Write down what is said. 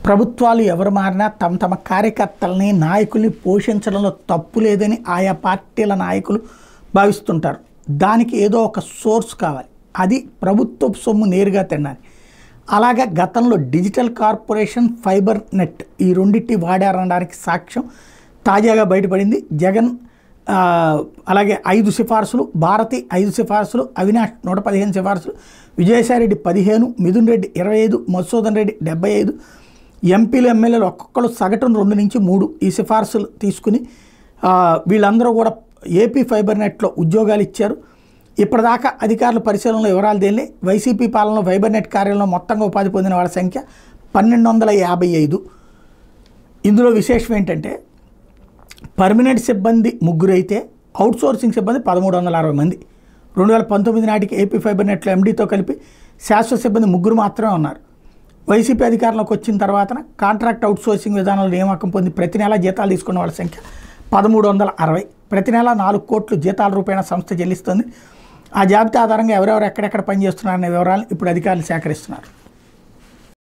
ప్రభుత్వాలు ఎవరు మారినా తమ తమ కార్యకర్తల్ని నాయకుల్ని పోషించడంలో తప్పు లేదని ఆయా పార్టీల నాయకులు భావిస్తుంటారు. దానికి ఏదో ఒక సోర్స్ కావాలి, అది ప్రభుత్వ సొమ్ము నేరుగా తినాలి. అలాగే గతంలో డిజిటల్ కార్పొరేషన్, ఫైబర్ నెట్ ఈ రెండింటి వాడారనడానికి సాక్ష్యం తాజాగా బయటపడింది. జగన్ అలాగే 5 సిఫార్సులు, భారతి 5 సిఫార్సులు, అవినాష్ 115 సిఫార్సులు, విజయసాయిరెడ్డి 15, మిథున్ రెడ్డి 25, మధుసూదన్ రెడ్డి 75, ఎంపీలు ఎమ్మెల్యేలు ఒక్కొక్కరు సగటున 2 నుంచి 3 ఈ సిఫార్సులు తీసుకుని వీళ్ళందరూ కూడా ఏపీ ఫైబర్ నెట్లో ఉద్యోగాలు ఇచ్చారు. ఇప్పటిదాకా అధికారుల పరిశీలనలో వివరాలు తేలి వైసీపీ పాలనలో ఫైబర్ నెట్ కార్యాలయంలో మొత్తంగా ఉపాధి పొందిన వాళ్ళ సంఖ్య 1255. ఇందులో విశేషం ఏంటంటే పర్మనెంట్ సిబ్బంది 3 అయితే అవుట్సోర్సింగ్ సిబ్బంది 1360 మంది. 2019 నాటికి ఏపీ ఫైబర్ నెట్లో ఎండీతో కలిపి శాశ్వత సిబ్బంది 3 మాత్రమే ఉన్నారు. వైసీపీ అధికారంలోకి వచ్చిన తర్వాత కాంట్రాక్ట్ అవుట్సోర్సింగ్ విధానంలో నియామకం పొంది ప్రతి నెల జీతాలు తీసుకున్న వాళ్ళ సంఖ్య 1360. ప్రతి నెల 4 కోట్లు జీతాల రూపేణా సంస్థ చెల్లిస్తుంది. ఆ జాబితా ఆధారంగా ఎవరెవరు ఎక్కడెక్కడ పనిచేస్తున్నారనే వివరాలను ఇప్పుడు అధికారులు సేకరిస్తున్నారు.